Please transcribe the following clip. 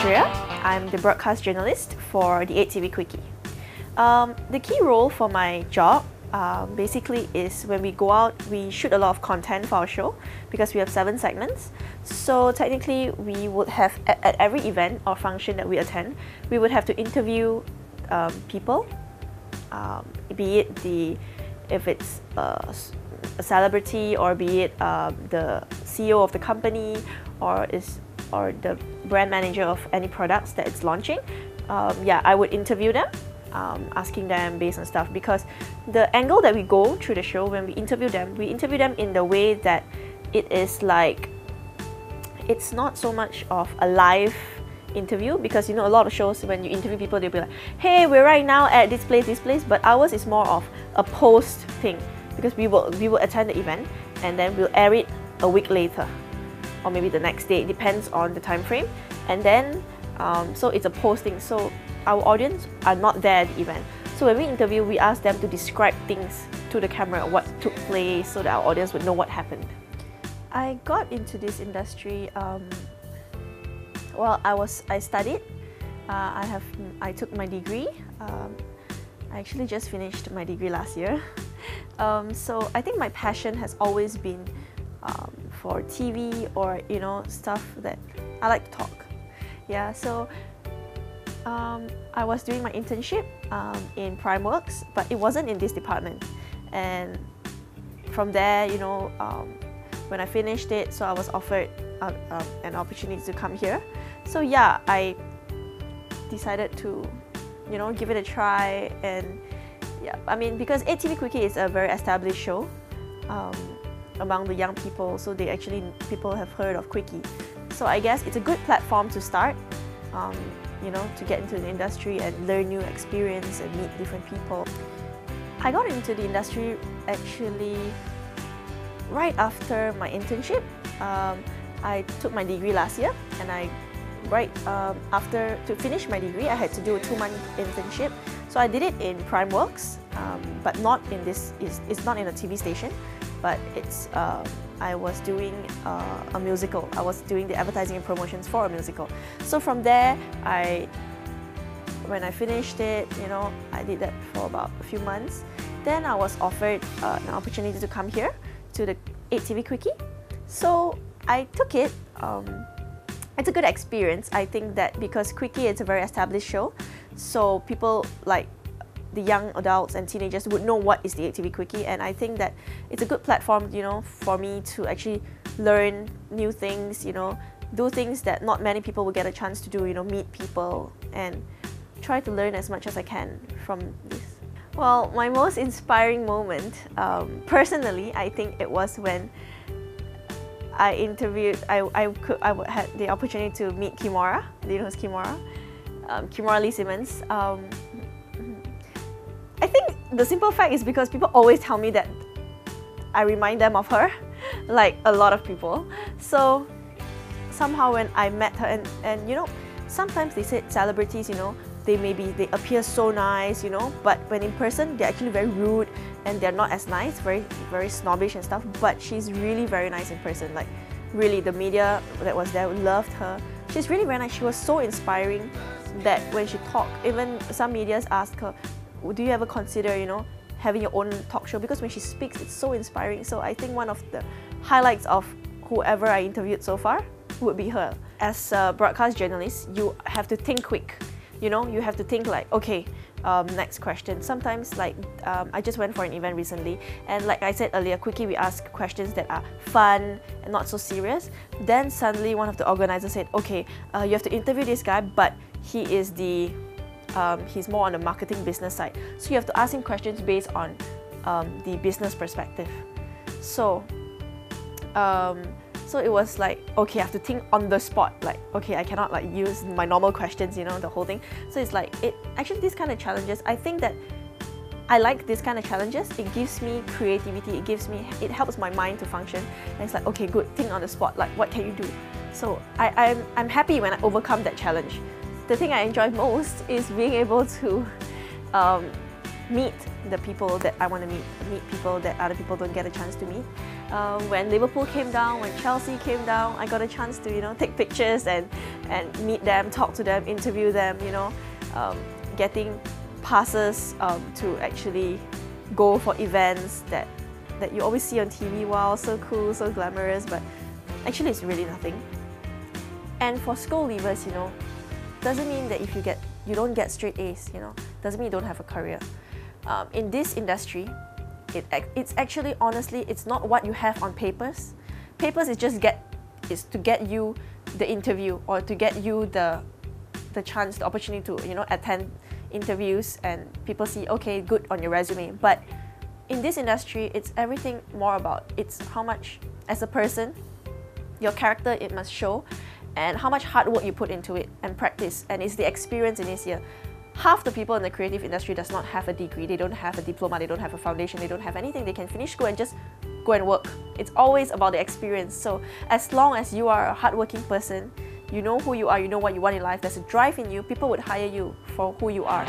Andrea. I'm the broadcast journalist for the 8TV Quickie. The key role for my job basically is when we go out, we shoot a lot of content for our show because we have 7 segments. So technically, we would have, at every event or function that we attend, we would have to interview people, be it if it's a celebrity, or be it the CEO of the company, or the brand manager of any products that it's launching. Yeah, I would interview them, asking them based on stuff, because the angle that we go through the show when we interview them in the way that it is like, it's not so much of a live interview, because you know a lot of shows when you interview people, they'll be like, hey, we're right now at this place, but ours is more of a post thing, because we will attend the event and then we'll air it a week later or maybe the next day, it depends on the time frame, and then so it's a posting, so our audience are not there at the event. So when we interview, we ask them to describe things to the camera, what took place, so that our audience would know what happened. I got into this industry, well, I studied, I took my degree. I actually just finished my degree last year. So I think my passion has always been for TV, or you know, stuff that I like to talk. Yeah, so I was doing my internship in PrimeWorks, but it wasn't in this department. And from there, you know, when I finished it, so I was offered an opportunity to come here. So yeah, I decided to, you know, give it a try. And yeah, I mean, because 8TV Quickie is a very established show among the young people, so people have heard of Quickie. So I guess it's a good platform to start, you know, to get into the industry and learn new experience and meet different people. I got into the industry actually right after my internship. I took my degree last year, and to finish my degree, I had to do a 2-month internship. So I did it in PrimeWorks, but not in this. It's not in a TV station, but it's. I was doing a musical. I was doing the advertising and promotions for a musical. So from there, when I finished it, you know, I did that for about a few months. Then I was offered an opportunity to come here to the 8TV Quickie. So I took it. It's a good experience. I think that because Quickie is a very established show, so people like the young adults and teenagers would know what is the 8TV Quickie, and I think that it's a good platform, you know, for me to actually learn new things, you know, do things that not many people will get a chance to do, you know, meet people and try to learn as much as I can from this. Well, my most inspiring moment, personally, I think it was when I interviewed, I had the opportunity to meet Kimora. Do you know who's Kimora? Kimora Lee Simmons. I think the simple fact is because people always tell me that I remind them of her, like a lot of people. So somehow when I met her, and you know, sometimes they said celebrities, you know, they appear so nice, you know, but when in person, they're actually very rude and they're not as nice, very, very snobbish and stuff. But she's really very nice in person. Like, really, the media that was there loved her. She's really very nice. She was so inspiring that when she talked, even some medias asked her, do you ever consider, you know, having your own talk show? Because when she speaks, it's so inspiring. So I think one of the highlights of whoever I interviewed so far would be her. As a broadcast journalist, you have to think quick. You know, you have to think like, okay, next question. Sometimes, like, I just went for an event recently, and like I said earlier, Quickie, we ask questions that are fun and not so serious. Then suddenly one of the organizers said, okay, you have to interview this guy, but he is he's more on the marketing business side. So you have to ask him questions based on the business perspective. So it was like, okay, I have to think on the spot. Like, okay, I cannot like use my normal questions, you know, the whole thing. So it's like, actually these kind of challenges, I think that I like this kind of challenges. It gives me creativity. It helps my mind to function. And it's like, okay, good, think on the spot. Like, what can you do? So I'm happy when I overcome that challenge. The thing I enjoy most is being able to meet the people that I want to meet people that other people don't get a chance to meet. When Liverpool came down, when Chelsea came down, I got a chance to, you know, take pictures and and meet them, talk to them, interview them, you know, getting passes to actually go for events that you always see on TV. Wow, so cool, so glamorous, but actually it's really nothing. And for school leavers, you know, doesn't mean that if you don't get straight A's, you know, doesn't mean you don't have a career. In this industry, it's actually, honestly, it's not what you have on papers. Papers is to get you the interview, or to get you the chance, the opportunity to, you know, attend interviews and people see, okay, good on your resume. But in this industry, it's everything more about, it's how much as a person, your character, it must show, and how much hard work you put into it and practice, and it's the experience in this year. Half the people in the creative industry does not have a degree, they don't have a diploma, they don't have a foundation, they don't have anything. They can finish school and just go and work. It's always about the experience. So as long as you are a hardworking person, you know who you are, you know what you want in life, there's a drive in you, people would hire you for who you are.